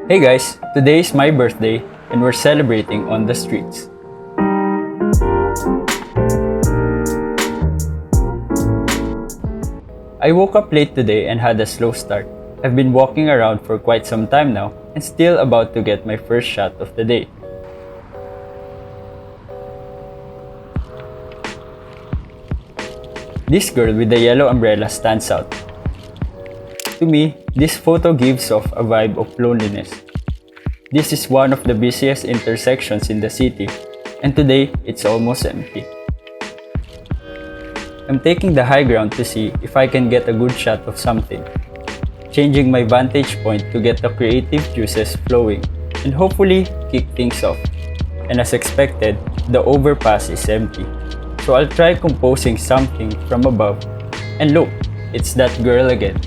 Hey guys, today is my birthday and we're celebrating on the streets. I woke up late today and had a slow start. I've been walking around for quite some time now and still about to get my first shot of the day. This girl with the yellow umbrella stands out. To me, this photo gives off a vibe of loneliness. This is one of the busiest intersections in the city, and today it's almost empty. I'm taking the high ground to see if I can get a good shot of something, changing my vantage point to get the creative juices flowing and hopefully kick things off. And as expected, the overpass is empty. So I'll try composing something from above, and look, it's that girl again.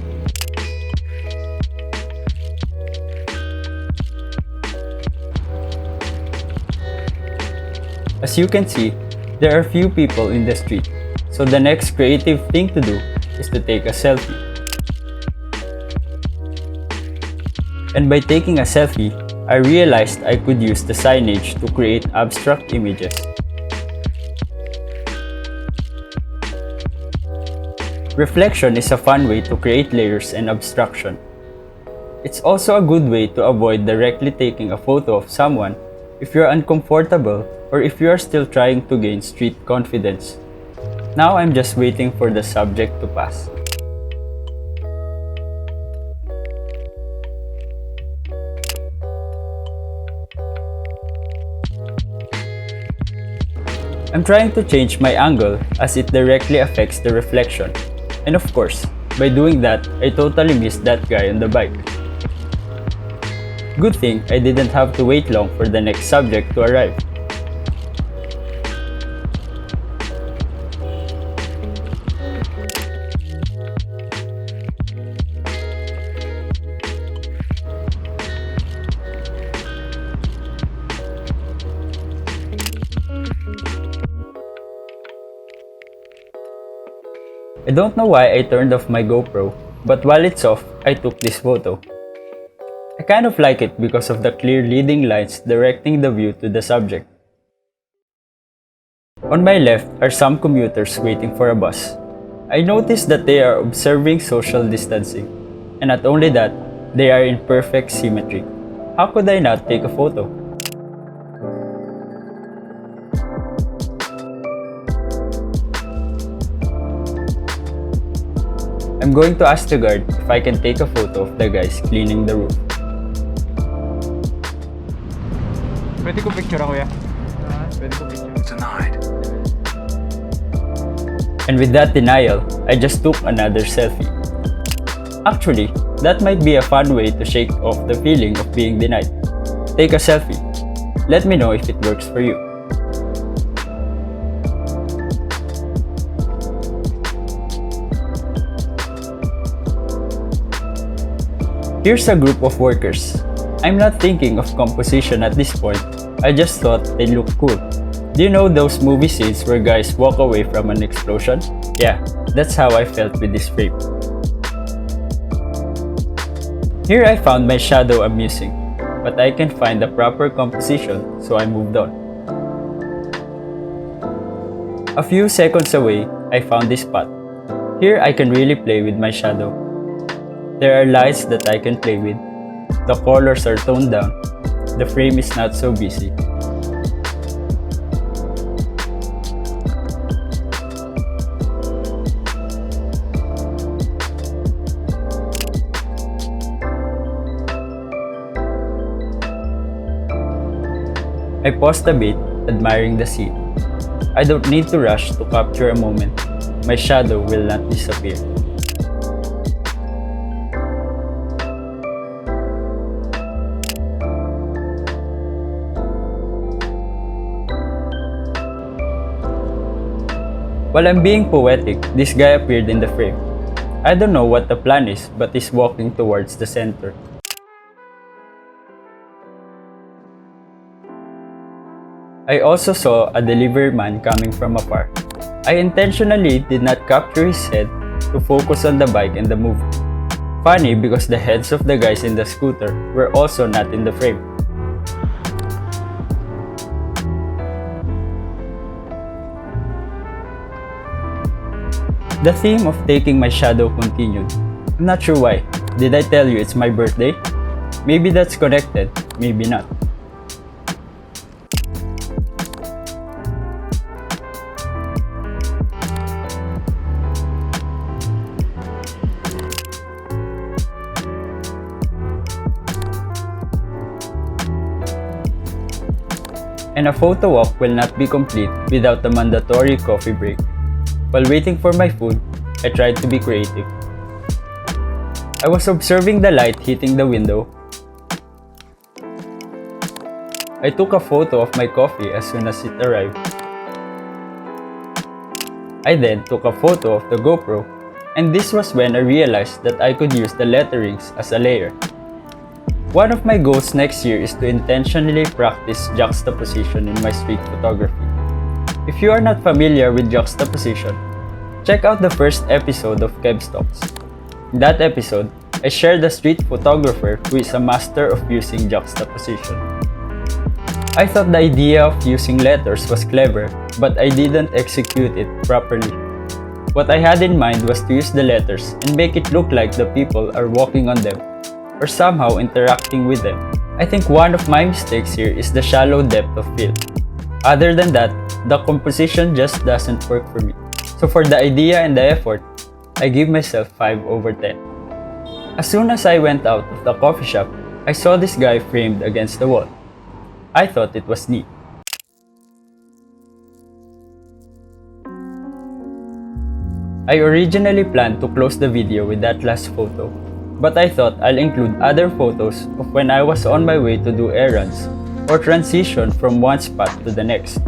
As you can see, there are few people in the street, so the next creative thing to do is to take a selfie. And by taking a selfie, I realized I could use the signage to create abstract images. Reflection is a fun way to create layers and abstraction. It's also a good way to avoid directly taking a photo of someone if you're uncomfortable or if you are still trying to gain street confidence. Now I'm just waiting for the subject to pass. I'm trying to change my angle as it directly affects the reflection. And of course, by doing that, I totally missed that guy on the bike. Good thing I didn't have to wait long for the next subject to arrive. I don't know why I turned off my GoPro, but while it's off, I took this photo. I kind of like it because of the clear leading lines directing the view to the subject. On my left are some commuters waiting for a bus. I noticed that they are observing social distancing, and not only that, they are in perfect symmetry. How could I not take a photo? I'm going to ask the guard if I can take a photo of the guys cleaning the roof. Pwede ko picture ako ya? Pwede ko picture. Denied. And with that denial, I just took another selfie. Actually, that might be a fun way to shake off the feeling of being denied. Take a selfie. Let me know if it works for you. Here's a group of workers. I'm not thinking of composition at this point. I just thought they look cool. Do you know those movie scenes where guys walk away from an explosion? Yeah, that's how I felt with this frame. Here I found my shadow amusing, but I can't find the proper composition, so I moved on. A few seconds away, I found this spot. Here I can really play with my shadow. There are lights that I can play with. The colors are toned down. The frame is not so busy. I paused a bit, admiring the scene. I don't need to rush to capture a moment. My shadow will not disappear. While I'm being poetic, this guy appeared in the frame. I don't know what the plan is, but he's walking towards the center. I also saw a delivery man coming from afar. I intentionally did not capture his head to focus on the bike and the movement. Funny because the heads of the guys in the scooter were also not in the frame. The theme of taking my shadow continued. I'm not sure why. Did I tell you it's my birthday? Maybe that's connected, maybe not. And a photo walk will not be complete without the mandatory coffee break. While waiting for my food, I tried to be creative. I was observing the light hitting the window. I took a photo of my coffee as soon as it arrived. I then took a photo of the GoPro, and this was when I realized that I could use the letterings as a layer. One of my goals next year is to intentionally practice juxtaposition in my street photography. If you are not familiar with juxtaposition, check out the first episode of Kebs Talks. In that episode, I shared a street photographer who is a master of using juxtaposition. I thought the idea of using letters was clever, but I didn't execute it properly. What I had in mind was to use the letters and make it look like the people are walking on them or somehow interacting with them. I think one of my mistakes here is the shallow depth of field. Other than that, the composition just doesn't work for me. So for the idea and the effort, I give myself 5 over 10. As soon as I went out of the coffee shop, I saw this guy framed against the wall. I thought it was neat. I originally planned to close the video with that last photo, but I thought I'll include other photos of when I was on my way to do errands or transition from one spot to the next.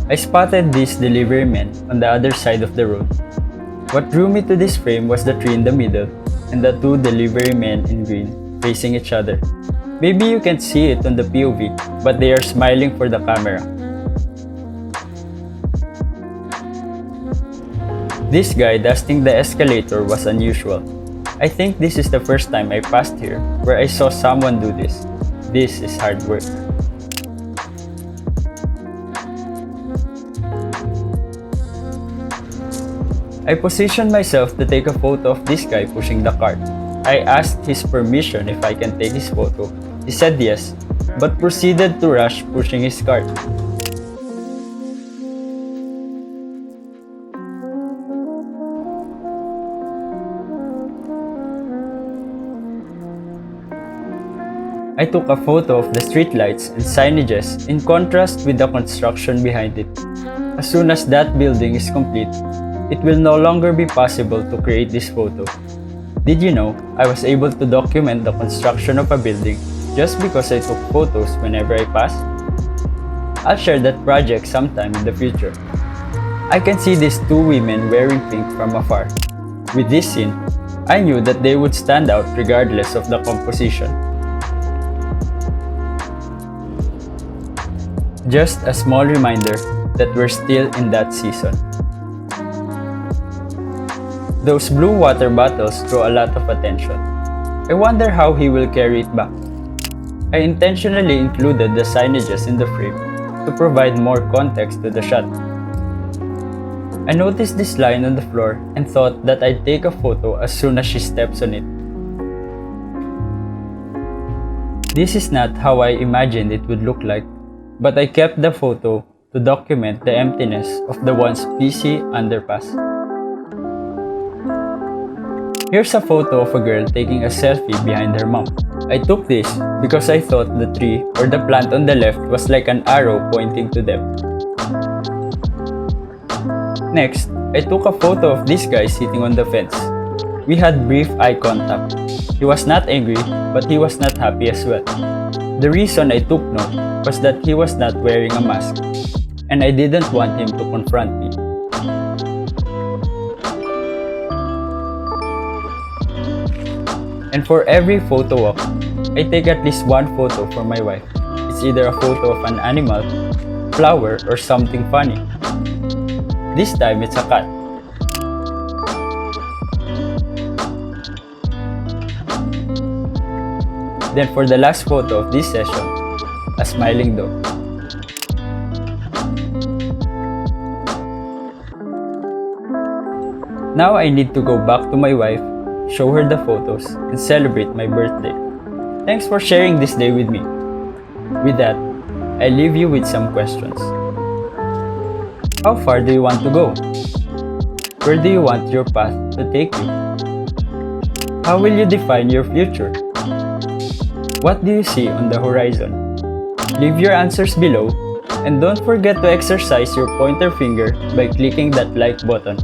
I spotted these delivery men on the other side of the road. What drew me to this frame was the tree in the middle and the 2 delivery men in green facing each other. Maybe you can't see it on the POV, but they are smiling for the camera. This guy dusting the escalator was unusual. I think this is the first time I passed here where I saw someone do this. This is hard work. I positioned myself to take a photo of this guy pushing the cart. I asked his permission if I can take his photo. He said yes, but proceeded to rush pushing his cart. I took a photo of the streetlights and signages in contrast with the construction behind it. As soon as that building is complete, it will no longer be possible to create this photo. Did you know I was able to document the construction of a building just because I took photos whenever I pass? I'll share that project sometime in the future. I can see these 2 women wearing pink from afar. With this scene, I knew that they would stand out regardless of the composition. Just a small reminder that we're still in that season. Those blue water bottles draw a lot of attention. I wonder how he will carry it back. I intentionally included the signages in the frame to provide more context to the shot. I noticed this line on the floor and thought that I'd take a photo as soon as she steps on it. This is not how I imagined it would look like, but I kept the photo to document the emptiness of the once busy underpass. Here's a photo of a girl taking a selfie behind her mom. I took this because I thought the tree or the plant on the left was like an arrow pointing to them. Next, I took a photo of this guy sitting on the fence. We had brief eye contact. He was not angry, but he was not happy as well. The reason I took note was that he was not wearing a mask, and I didn't want him to confront me. And for every photo walk, I take at least one photo for my wife. It's either a photo of an animal, flower, or something funny. This time it's a cat. Then for the last photo of this session, a smiling dog. Now I need to go back to my wife, show her the photos, and celebrate my birthday. Thanks for sharing this day with me. With that, I leave you with some questions. How far do you want to go? Where do you want your path to take you? How will you define your future? What do you see on the horizon? Leave your answers below, and don't forget to exercise your pointer finger by clicking that like button.